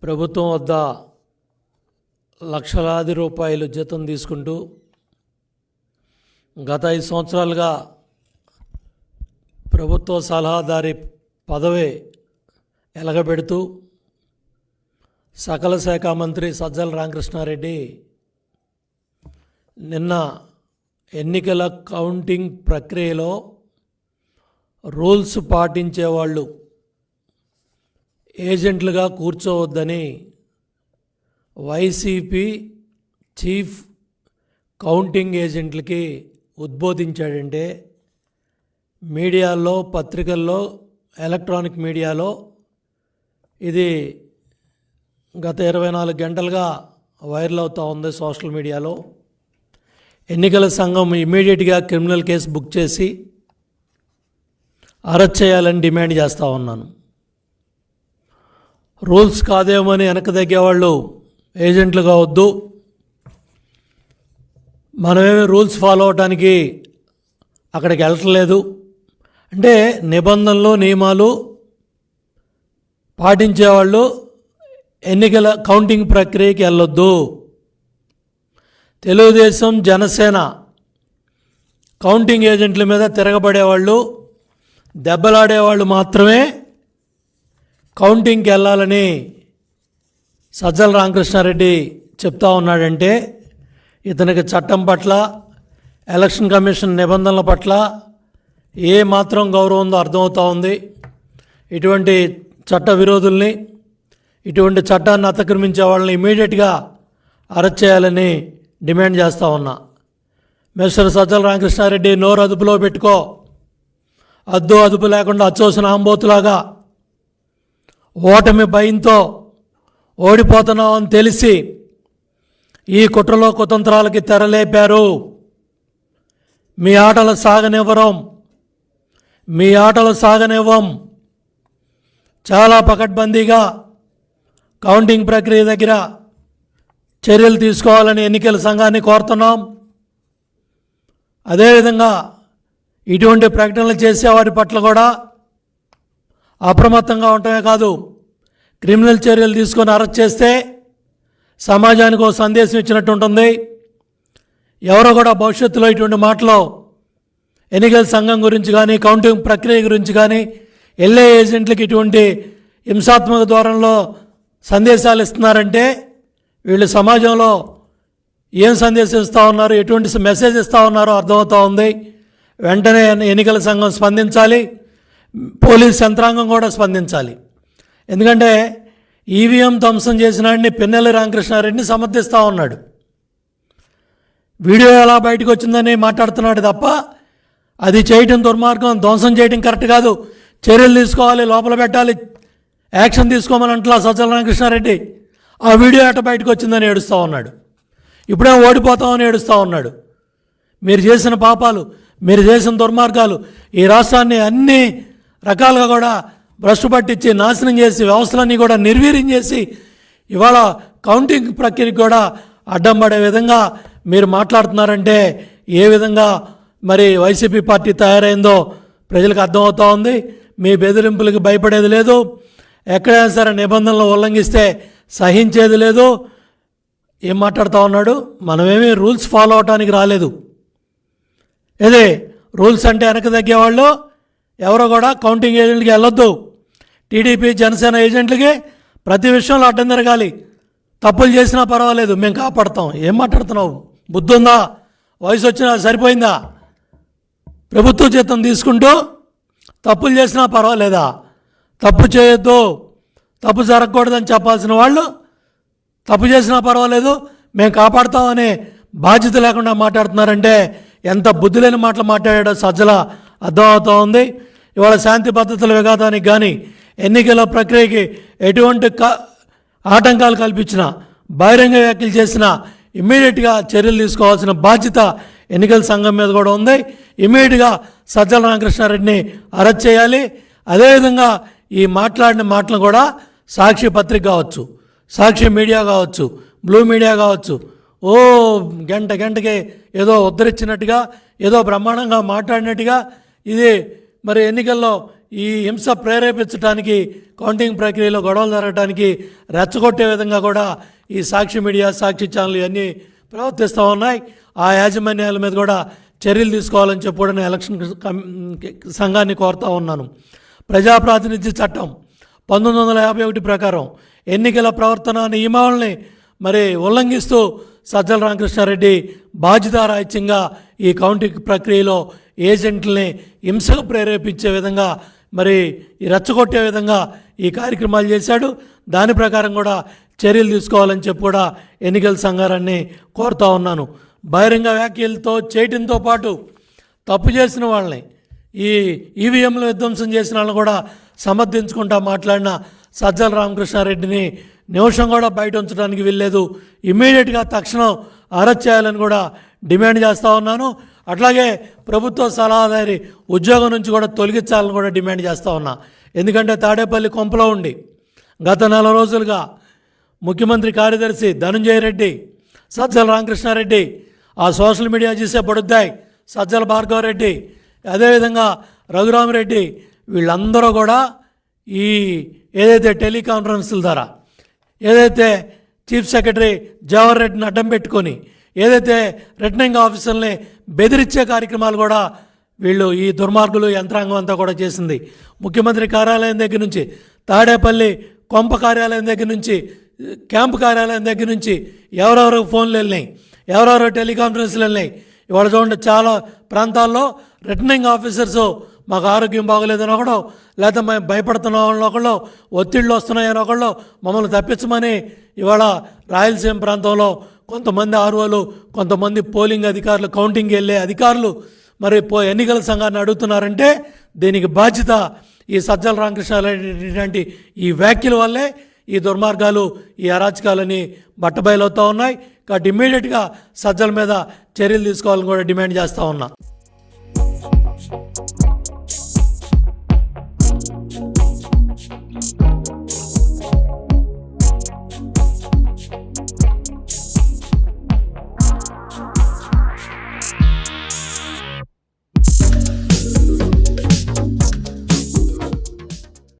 ప్రభుత్వం వద్ద లక్షలాది రూపాయలు జీతం తీసుకుంటూ గత 5 సంవత్సరాలుగా ప్రభుత్వ సలహాదారి పదవి ఎలగబెడుతూ సకల శాఖ మంత్రి సజ్జల రామకృష్ణారెడ్డి నిన్న ఎన్నికల కౌంటింగ్ ప్రక్రియలో రూల్స్ పాటించేవాళ్ళు ఏజెంట్లుగా కూర్చోవద్దని వైసీపీ చీఫ్ కౌంటింగ్ ఏజెంట్లకి ఉద్బోధించాడంటే మీడియాలో, పత్రికల్లో, ఎలక్ట్రానిక్ మీడియాలో ఇది గత 24 గంటలుగా వైరల్ అవుతూ ఉంది. సోషల్ మీడియాలో ఎన్నికల సంఘం ఇమ్మీడియట్గా క్రిమినల్ కేసు బుక్ చేసి అరెస్ట్ చేయాలని డిమాండ్ చేస్తూ ఉన్నాను. రూల్స్ కాదేమని వెనక తగ్గేవాళ్ళు ఏజెంట్లు కావద్దు. మనమేమి రూల్స్ ఫాలో అవడానికి అక్కడికి వెళ్ళట్లేదు. అంటే నిబంధనలు, నియమాలు పాటించేవాళ్ళు ఎన్నికల కౌంటింగ్ ప్రక్రియకి వెళ్ళొద్దు. తెలుగుదేశం, జనసేన కౌంటింగ్ ఏజెంట్ల మీద తిరగబడేవాళ్ళు, దెబ్బలాడేవాళ్ళు మాత్రమే కౌంటింగ్కి వెళ్ళాలని సజ్జల రామకృష్ణారెడ్డి చెప్తా ఉన్నాడంటే ఇతనికి చట్టం పట్ల, ఎలక్షన్ కమిషన్ నిబంధనల పట్ల ఏ మాత్రం గౌరవం ఉందో అర్థమవుతూ ఉంది. ఇటువంటి చట్ట విరోధుల్ని, ఇటువంటి చట్టాన్ని అతిక్రమించే వాళ్ళని ఇమీడియట్గా అరెస్ట్ చేయాలని డిమాండ్ చేస్తూ ఉన్నా. మిస్టర్ సజ్జల రామకృష్ణారెడ్డి, నోరు అదుపులో పెట్టుకో. అదుపు లేకుండా అచ్చోసిన ఆంబోతులాగా ఓటమి భయంతో ఓడిపోతున్నామని తెలిసి ఈ కుట్రలో కుతంత్రాలకి తెరలేపారు. మీ ఆటలు సాగనివ్వం. చాలా పకడ్బందీగా కౌంటింగ్ ప్రక్రియ దగ్గర చర్యలు తీసుకోవాలని ఎన్నికల సంఘాన్ని కోరుతున్నాం. అదేవిధంగా ఇటువంటి ప్రకటనలు చేసేవారి పట్ల కూడా అప్రమత్తంగా ఉండటమే కాదు, క్రిమినల్ చర్యలు తీసుకొని అరెస్ట్ చేస్తే సమాజానికి ఒక సందేశం ఇచ్చినట్టు ఉంటుంది. ఎవరో కూడా భవిష్యత్తులో ఇటువంటి మాటలు ఎన్నికల సంఘం గురించి కానీ, కౌంటింగ్ ప్రక్రియ గురించి కానీ, ఎల్ఏ ఏజెంట్లకి ఇటువంటి హింసాత్మక ధోరణిలో సందేశాలు ఇస్తున్నారంటే వీళ్ళు సమాజంలో ఏం సందేశం ఇస్తూ ఉన్నారు, ఎటువంటి మెసేజ్ ఇస్తూ ఉన్నారో అర్థమవుతూ ఉంది. వెంటనే ఎన్నికల సంఘం స్పందించాలి, పోలీస్ యంత్రాంగం కూడా స్పందించాలి. ఎందుకంటే ఈవీఎం ధ్వంసం చేసినాడిని పిన్నెల్లి రామకృష్ణారెడ్డిని సమర్థిస్తూ ఉన్నాడు. వీడియో ఎలా బయటకు వచ్చిందని మాట్లాడుతున్నాడు తప్ప అది చేయటం దుర్మార్గం, ధ్వంసం చేయటం కరెక్ట్ కాదు, చర్యలు తీసుకోవాలి, లోపల పెట్టాలి, యాక్షన్ తీసుకోమని అంటలా సజ్జల రామకృష్ణారెడ్డి. ఆ వీడియో ఎట బయటకు వచ్చిందని ఏడుస్తూ ఉన్నాడు. ఇప్పుడే ఓడిపోతామని ఏడుస్తూ ఉన్నాడు. మీరు చేసిన పాపాలు, మీరు చేసిన దుర్మార్గాలు ఈ రాష్ట్రాన్ని అన్ని రకాలుగా కూడా భ్రష్టు పట్టించి నాశనం చేసి వ్యవస్థలన్నీ కూడా నిర్వీర్యం చేసి ఇవాళ కౌంటింగ్ ప్రక్రియకి కూడా అడ్డం పడే విధంగా మీరు మాట్లాడుతున్నారంటే ఏ విధంగా మరి వైసీపీ పార్టీ తయారైందో ప్రజలకు అర్థమవుతూ ఉంది. మీ బెదిరింపులకు భయపడేది లేదు, ఎక్కడైనా సరే నిబంధనలు ఉల్లంఘిస్తే సహించేది లేదు. ఏం మాట్లాడుతూ ఉన్నాడు? మనమేమీ రూల్స్ ఫాలో అవడానికి రాలేదు. ఇదే రూల్స్ అంటే వెనక తగ్గేవాళ్ళు ఎవరో కూడా కౌంటింగ్ ఏజెంట్కి వెళ్ళొద్దు. టీడీపీ, జనసేన ఏజెంట్లకి ప్రతి విషయంలో అడ్డం తిరగాలి. తప్పులు చేసినా పర్వాలేదు, మేము కాపాడుతాం. ఏం మాట్లాడుతున్నావు? బుద్ధి ఉందా? వయసు వచ్చినా సరిపోయిందా? ప్రభుత్వ జీతం తీసుకుంటూ తప్పులు చేసినా పర్వాలేదా? తప్పు చేయొద్దు, తప్పు జరగకూడదని చెప్పాల్సిన వాళ్ళు తప్పు చేసినా పర్వాలేదు, మేము కాపాడుతామనే బాధ్యత లేకుండా మాట్లాడుతున్నారంటే ఎంత బుద్ధి లేని మాటలు మాట్లాడాడో సజ్జల అర్థమవుతూ ఉంది. ఇవాళ శాంతి భద్రతల విఘాతానికి కానీ, ఎన్నికల ప్రక్రియకి ఎటువంటి ఆటంకాలు కల్పించినా, బహిరంగ వ్యాఖ్యలు చేసినా ఇమ్మీడియట్గా చర్యలు తీసుకోవాల్సిన బాధ్యత ఎన్నికల సంఘం మీద కూడా ఉంది. ఇమ్మీడియట్గా సజ్జల రామకృష్ణారెడ్డిని అరెస్ట్ చేయాలి. అదేవిధంగా ఈ మాట్లాడిన మాటలు కూడా సాక్షి పత్రిక కావచ్చు, సాక్షి మీడియా కావచ్చు, బ్లూ మీడియా కావచ్చు, గంటకి ఏదో ఉద్ధరించినట్టుగా, ఏదో బ్రహ్మాండంగా మాట్లాడినట్టుగా ఇది మరి ఎన్నికల్లో ఈ హింస ప్రేరేపించడానికి, కౌంటింగ్ ప్రక్రియలో గొడవలు జరగడానికి రెచ్చగొట్టే విధంగా కూడా ఈ సాక్షి మీడియా, సాక్షి ఛానల్ ఇవన్నీ ప్రవర్తిస్తూ ఉన్నాయి. ఆ యాజమాన్యాల మీద కూడా చర్యలు తీసుకోవాలని చెప్పి కూడా నేను ఎలక్షన్ సంఘాన్ని కోరుతూ ఉన్నాను. ప్రజాప్రాతినిధ్య చట్టం 1951 ప్రకారం ఎన్నికల ప్రవర్తన నియమావళిని మరి ఉల్లంఘిస్తూ సజ్జల రామకృష్ణారెడ్డి బాధ్యతారాహిత్యంగా ఈ కౌంటింగ్ ప్రక్రియలో ఏజెంట్లని హింసకు ప్రేరేపించే విధంగా, మరి ఈ రెచ్చగొట్టే విధంగా ఈ కార్యక్రమాలు చేశాడు. దాని ప్రకారం కూడా చర్యలు తీసుకోవాలని చెప్పి కూడా ఎన్నికల సంఘాన్ని కోరుతూ ఉన్నాను. బహిరంగ వ్యాఖ్యలతో చేయడంతో పాటు తప్పు చేసిన వాళ్ళని, ఈ ఈవీఎంలు విధ్వంసం చేసిన వాళ్ళని కూడా సమర్థించుకుంటా మాట్లాడిన సజ్జల రామకృష్ణారెడ్డిని నిమిషం కూడా బయట ఉంచడానికి వీల్లేదు. ఇమ్మీడియట్గా తక్షణం అరెస్ట్ చేయాలని కూడా డిమాండ్ చేస్తూ ఉన్నాను. అట్లాగే ప్రభుత్వ సలహాదారి ఉద్యోగం నుంచి కూడా తొలగించాలని కూడా డిమాండ్ చేస్తూ ఉన్నా. ఎందుకంటే తాడేపల్లి కొంపలో ఉండి గత 4 రోజులుగా ముఖ్యమంత్రి కార్యదర్శి ధనంజయ రెడ్డి, సజ్జల రామకృష్ణారెడ్డి, ఆ సోషల్ మీడియా చేసే బడుద్దాయి సజ్జల భార్గవరెడ్డి, అదేవిధంగా రఘురామరెడ్డి, వీళ్ళందరూ కూడా ఈ ఏదైతే టెలికాన్ఫరెన్స్ల ద్వారా ఏదైతే చీఫ్ సెక్రటరీ జవహర్ రెడ్డిని అడ్డం పెట్టుకొని ఏదైతే రిటర్నింగ్ ఆఫీసర్ని బెదిరించే కార్యక్రమాలు కూడా వీళ్ళు ఈ దుర్మార్గులు యంత్రాంగం అంతా కూడా చేసింది. ముఖ్యమంత్రి కార్యాలయం దగ్గర నుంచి, తాడేపల్లి కొంప కార్యాలయం దగ్గర నుంచి, క్యాంపు కార్యాలయం దగ్గర నుంచి ఎవరెవరు ఫోన్లు వెళ్ళినాయి, ఎవరెవరు టెలికాన్ఫరెన్స్లు వెళ్ళినాయి. ఇవాళ చూడండి, చాలా ప్రాంతాల్లో రిటర్నింగ్ ఆఫీసర్సు మాకు ఆరోగ్యం బాగోలేదని ఒకళ్ళు, లేకపోతే మేము భయపడుతున్న వాళ్ళని ఒకళ్ళు, ఒత్తిళ్ళు వస్తున్నాయని ఒకళ్ళు, మమ్మల్ని తప్పించమని ఇవాళ రాయలసీమ ప్రాంతంలో కొంతమంది ఆర్ఓలు, కొంతమంది పోలింగ్ అధికారులు, కౌంటింగ్ వెళ్ళే అధికారులు మరి ఎన్నికల సంఘాన్ని అడుగుతున్నారంటే దీనికి బాధ్యత ఈ సజ్జల రామకృష్ణారెడ్డి లాంటి ఈ వ్యాఖ్యల వల్లే ఈ దుర్మార్గాలు, ఈ అరాచకాలని బట్టబయలవుతూ ఉన్నాయి. కాబట్టి ఇమ్మీడియట్గా సజ్జల మీద చర్యలు తీసుకోవాలని కూడా డిమాండ్ చేస్తూ ఉన్నా.